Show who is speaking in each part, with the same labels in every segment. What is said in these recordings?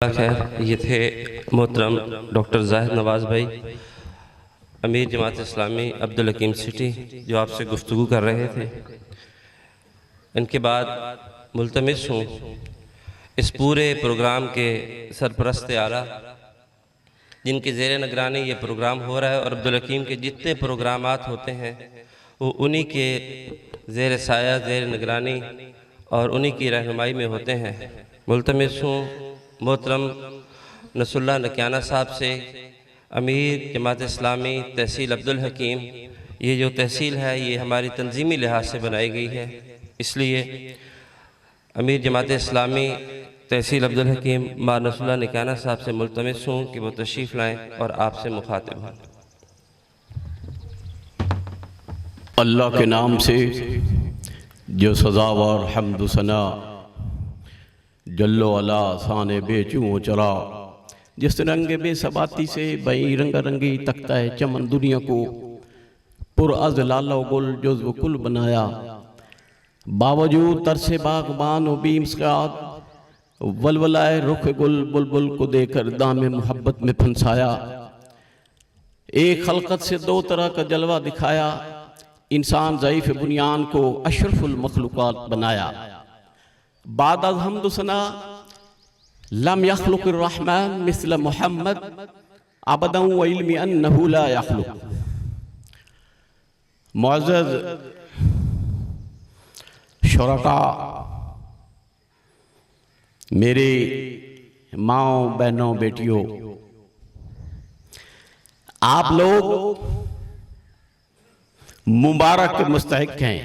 Speaker 1: खैर, ये थे मोहतरम डॉक्टर जाहिद नवाज़ भाई, अमीर जमात इस्लामी अब्दुल हकीम सिटी, जो आपसे गुफ्तगू कर रहे थे। इनके बाद मुल्तमिस हूँ इस पूरे प्रोग्राम के सरपरस्त आला जिनके ज़ेर निगरानी ये प्रोग्राम हो रहा है, और अब्दुल हकीम के जितने प्रोग्रामात होते हैं वो उन्हीं के ज़ेर साया, ज़ेर निगरानी और उन्हीं की रहनुमाई में होते हैं। मुल्तमिस हूँ मोहतरम नसरुल्लाह नकियाना साहब से, अमीर जमात इस्लामी तहसील अब्दुल हकीम। ये जो तहसील है ये हमारी तंजीमी लिहाज से बनाई गई है, इसलिए अमीर जमात इस्लामी तहसील अब्दुल हकीम मां नसरुल्लाह नकियाना साहब से मुल्तमिस हूँ कि वो तशरीफ़ लाएँ और आपसे मुखातिब हों।
Speaker 2: अल्लाह के नाम से जो सज़ावर हम्द सना जल्लो अला साने बेचूँ चला, जिस रंग बेसबाती से बई रंग रंगी तकता है चमन दुनिया को, पुर अज़ लाला गुल जुज़्व कुल बनाया, बावजूद तरसे बागबान व बीमस्कात वलवलाए रुख गुल बुलबुल को देकर दामे मोहब्बत में फंसाया। एक खलकत से दो तरह का जलवा दिखाया, इंसान ज़ईफ़ बुनियान को अशरफुल मखलूक़ात बनाया। बाद अज़ हम्द सना लम यख़्लुक़िर रहमान मिस्ल मुहम्मद अबदन व इल्मी अन्नहु ला यख़्लुक़। मुअज़्ज़ज़ शुरका, मेरे माओ बहनों बेटियों, आप लोग मुबारक के मुस्तहिक़ हैं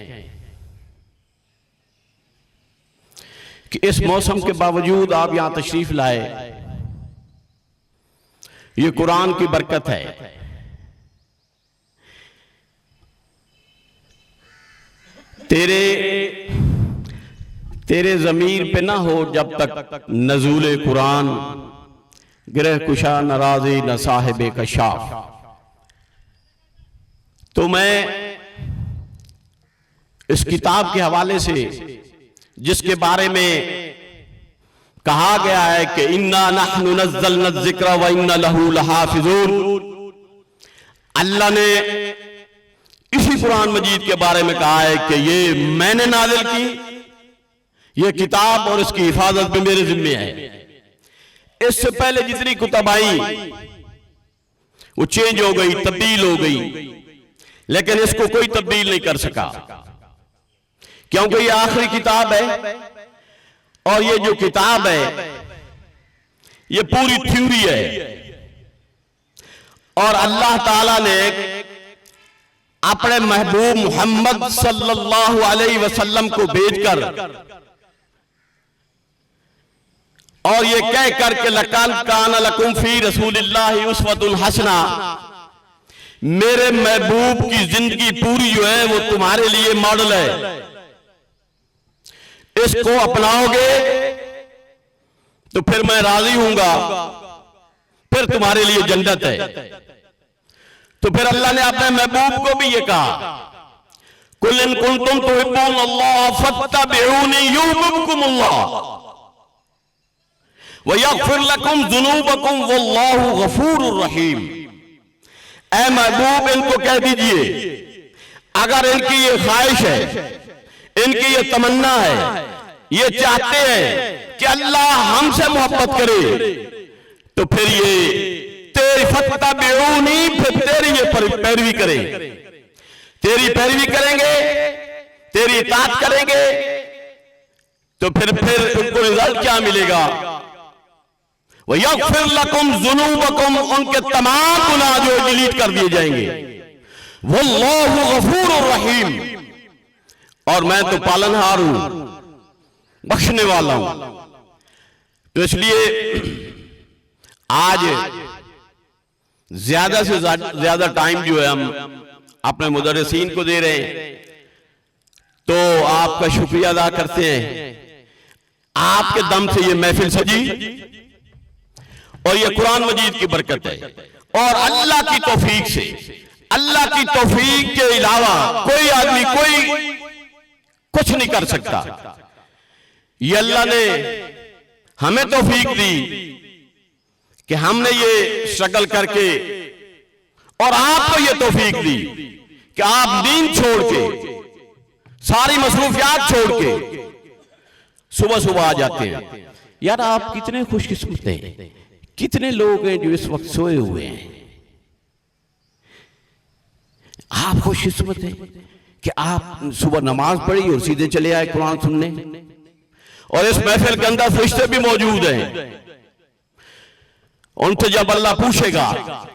Speaker 2: कि इस मौसम के बावजूद आप यहां तशरीफ लाए। ये कुरान की बरकत है। तेरे ज़मीर पे ना हो जब तक नज़ूले कुरान, गिरह कुशा नाराज़ी न साहिबे कशाफ। तो मैं इस किताब के हवाले से, जिसके बारे में कहा गया है कि इन्ना नहनु नज़्ज़लना ज़िक्र व इन्ना लहू लहाफ़िज़ून, अल्लाह ने इसी कुरान मजीद के बारे में कहा है कि ये मैंने नाज़िल की ये किताब और इसकी हिफाजत भी मेरे जिम्मे है। इससे पहले जितनी कुतब आई वो चेंज हो गई, तब्दील हो गई, लेकिन इसको कोई तब्दील नहीं कर सका, क्योंकि ये आखिरी किताब है। और ये जो किताब है ये पूरी थ्योरी है, और अल्लाह ताला ने अपने महबूब मोहम्मद सल्लल्लाहु अलैहि वसल्लम को भेजकर और ये कह करके लक़द कान लकुम फी रसूलिल्लाहि उस्वतुन हसना, मेरे महबूब की जिंदगी पूरी जो है वो तुम्हारे लिए मॉडल है। इसको अपनाओगे तो फिर मैं राजी हूंगा, फिर तुम्हारे लिए जन्नत है। तो फिर अल्लाह ने अपने महबूब को भी ये कहा, कुल इन कुंतुम तुहिब्बूनल्लाह फत्तबिऊनी युहब्बुकुमुल्लाह व यग़फिर लकुम ज़ुनूबकुम वल्लाहु गफूरुर रहीम। ऐ महबूब, इनको कह दीजिए अगर इनकी ये ख्वाहिश है, इनकी ये तमन्ना है, ये चाहते हैं कि अल्लाह हमसे मोहब्बत करे, तो फिर ये तेरी फत्तबिऊनी, फिर तेरी ये पैरवी करें, तेरी पैरवी करेंगे, तेरी इताअत करेंगे, तो फिर उनको रिजल्ट क्या मिलेगा? व यग़फिर लकुम ज़ुनूबकुम, उनके तमाम गुनाह जो डिलीट कर दिए जाएंगे। वल्लाहु गफूरुर रहीम, और मैं तो पालनहार हूं, बख्शने वाला हूं। तो इसलिए आज ज्यादा से ज्यादा टाइम जो है हम अपने मुदर्रिसीन को दे रहे हैं, तो आपका शुक्रिया अदा करते हैं। आपके दम से ये महफिल सजी और ये कुरान मजीद की बरकत है, और अल्लाह की तौफीक से, अल्लाह की तौफीक के अलावा कोई आदमी कोई कुछ नहीं कर सकता। ये अल्लाह ने हमें तौफीक दी कि हमने ये स्ट्रगल करके और आपको ये तौफीक दी कि आप नींद छोड़ के, सारी मसरूफियात छोड़ के सुबह सुबह आ जाते हैं। यार आप कितने खुशकिस्मत हैं, कितने लोग हैं जो इस वक्त सोए हुए हैं। आप खुशकिस्मत हैं कि आप सुबह नमाज पढ़ी और सीधे चले आए कुरान सुनने, और इस महफिल के अंदर फरिश्ते भी मौजूद हैं। उनसे जब अल्लाह पूछेगा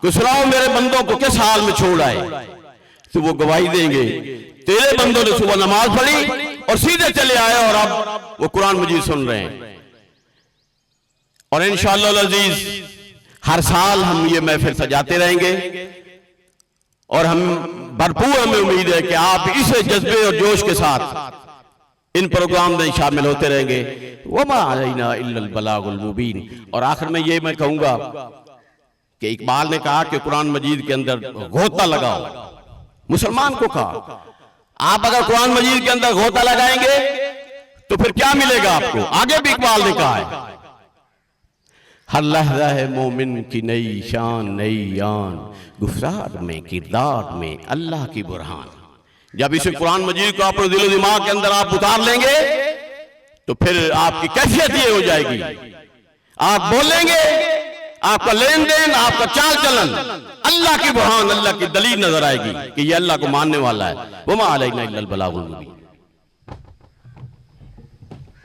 Speaker 2: कि सुनाओ मेरे बंदों को किस हाल में छोड़ आए, तो वो गवाही देंगे तेरे बंदों ने सुबह नमाज पढ़ी और सीधे चले आए और अब वो कुरान मजीद सुन रहे हैं। और इंशाअल्लाह अजीज हर साल हम ये महफिल सजाते रहेंगे और हम भरपूर हमें उम्मीद है कि आप इस जज्बे और जोश के साथ इन प्रोग्राम में शामिल होते रहेंगे। वमा अलैना इल्लल बलागुल मुबीन। और आखिर में ये मैं कहूंगा कि इकबाल ने कहा कि कुरान मजीद के अंदर गोता लगाओ। मुसलमान को कहा आप अगर कुरान मजीद के अंदर गोता लगाएंगे तो फिर क्या मिलेगा आपको। आगे भी इकबाल ने कहा है हर लहजा है मोमिन की नई शान नई आन, गुफ्तार में किरदार में अल्लाह की बुरहान। जब इसे कुरान मजीद को अपने दिलो दिमाग के अंदर आप उतार लेंगे तो फिर आपकी कैफियत ये हो जाएगी, आप बोलेंगे, आपका लेन देन, आपका चाल चलन अल्लाह की बुरहान, अल्लाह की दलील नजर आएगी कि ये अल्लाह को मानने वाला है। वमा अलैना इल्लल बलागुल मुबीन।